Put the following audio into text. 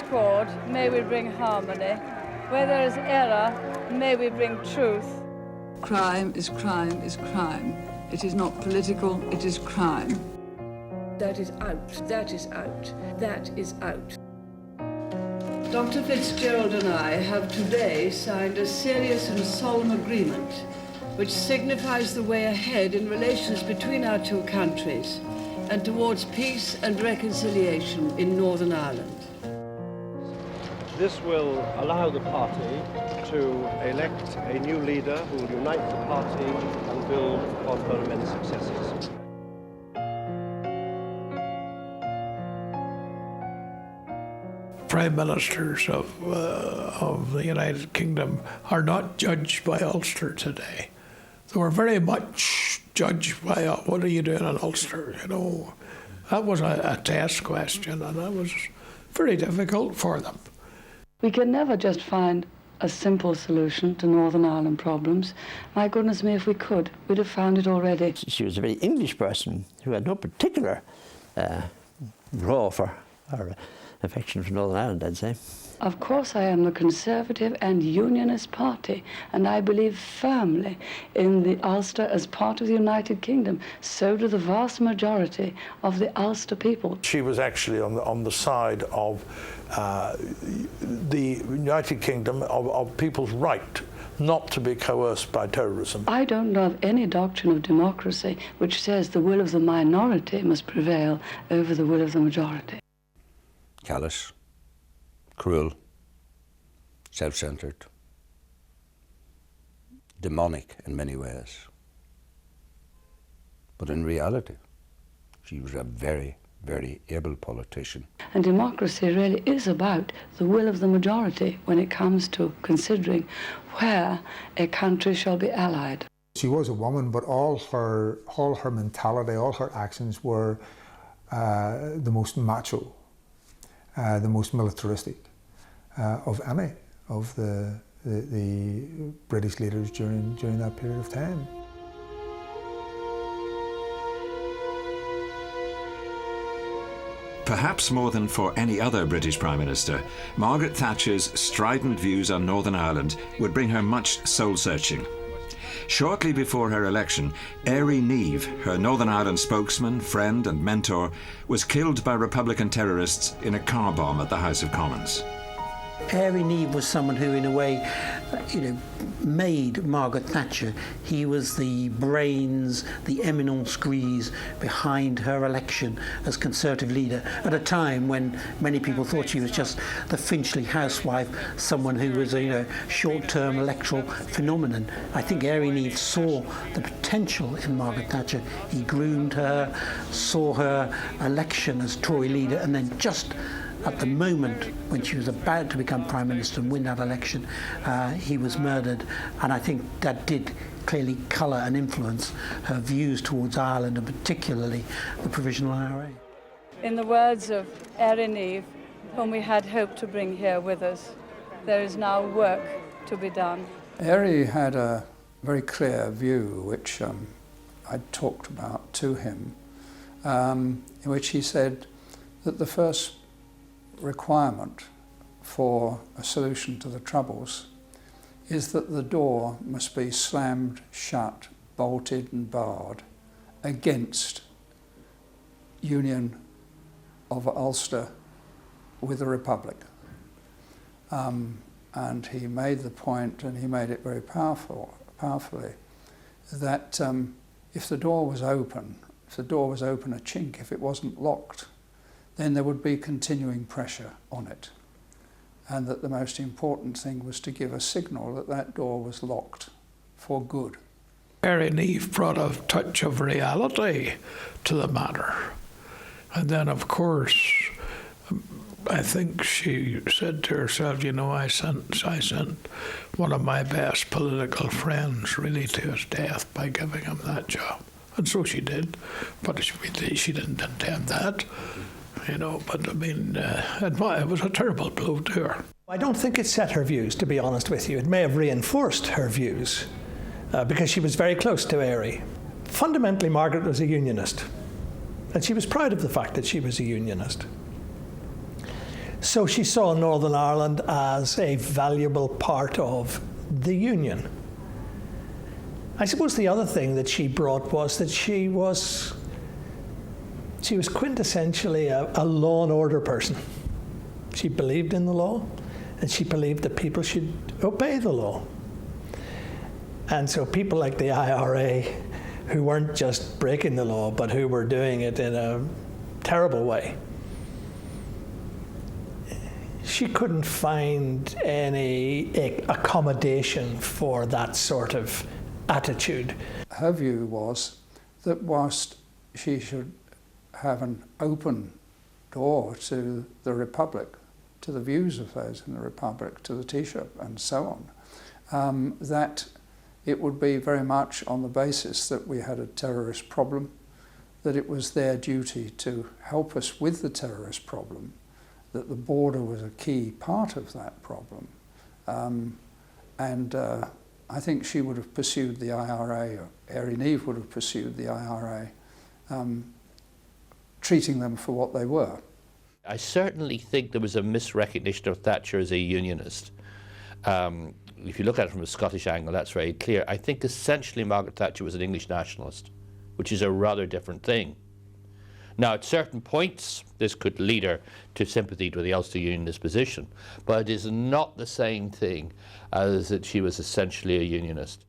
discord, may we bring harmony. Where there is error, may we bring truth. Crime is crime is crime. It is not political, it is crime. That is out, that is out, that is out. Dr. Fitzgerald and I have today signed a serious and solemn agreement which signifies the way ahead in relations between our two countries and towards peace and reconciliation in Northern Ireland. This will allow the party to elect a new leader who will unite the party and build upon her immense successes. Prime Ministers of the United Kingdom are not judged by Ulster today. They were very much judged by, what are you doing in Ulster, you know. That was a test question, and that was very difficult for them. We can never just find a simple solution to Northern Ireland problems. My goodness me, if we could, we'd have found it already. She was a very English person who had no particular draw for or affection for Northern Ireland, I'd say. Of course I am the Conservative and Unionist Party, and I believe firmly in the Ulster as part of the United Kingdom. So do the vast majority of the Ulster people. She was actually on the side of the United Kingdom, of people's right not to be coerced by terrorism. I don't know of any doctrine of democracy which says the will of the minority must prevail over the will of the majority. Callous, cruel, self-centred, demonic in many ways. But in reality, she was a very, very able politician. And democracy really is about the will of the majority when it comes to considering where a country shall be allied. She was a woman, but all her mentality, all her actions were the most macho, the most militaristic of any of the British leaders during that period of time. Perhaps more than for any other British Prime Minister, Margaret Thatcher's strident views on Northern Ireland would bring her much soul-searching. Shortly before her election, Éire Niamh, her Northern Ireland spokesman, friend and mentor, was killed by Republican terrorists in a car bomb at the House of Commons. Éire Niamh was someone who, in a way, made Margaret Thatcher. He was the brains, the eminence grise behind her election as Conservative leader at a time when many people thought she was just the Finchley housewife, someone who was a short-term electoral phenomenon. I think Éire Niamh saw the potential in Margaret Thatcher. He groomed her, saw her election as Tory leader, and then just at the moment when she was about to become Prime Minister and win that election, he was murdered, and I think that did clearly colour and influence her views towards Ireland, and particularly the Provisional IRA. In the words of Éire Niamh, whom we had hoped to bring here with us, there is now work to be done. Éire had a very clear view, which I talked about to him, in which he said that the first requirement for a solution to the Troubles is that the door must be slammed shut, bolted and barred against union of Ulster with the Republic. And he made the point, and he made it very powerfully, that if the door was open a chink, if it wasn't locked, then there would be continuing pressure on it. And that the most important thing was to give a signal that that door was locked for good. Éire Niamh brought a touch of reality to the matter. And then, of course, I think she said to herself, I sent one of my best political friends really to his death by giving him that job. And so she did, but she didn't intend that. But I mean, it was a terrible blow to her. I don't think it set her views, to be honest with you. It may have reinforced her views, because she was very close to Éire. Fundamentally, Margaret was a unionist, and she was proud of the fact that she was a unionist. So she saw Northern Ireland as a valuable part of the Union. I suppose the other thing that she brought was that she was quintessentially a law and order person. She believed in the law, and she believed that people should obey the law. And so people like the IRA, who weren't just breaking the law, but who were doing it in a terrible way, she couldn't find any accommodation for that sort of attitude. Her view was that whilst she should have an open door to the Republic, to the views of those in the Republic, to the Taoiseach and so on, that it would be very much on the basis that we had a terrorist problem, that it was their duty to help us with the terrorist problem, that the border was a key part of that problem. I think she would have pursued the IRA, or Airey Neave would have pursued the IRA, treating them for what they were. I certainly think there was a misrecognition of Thatcher as a unionist. If you look at it from a Scottish angle, that's very clear. I think essentially Margaret Thatcher was an English nationalist, which is a rather different thing. Now, at certain points, this could lead her to sympathy with the Ulster Unionist position, but it is not the same thing as that she was essentially a unionist.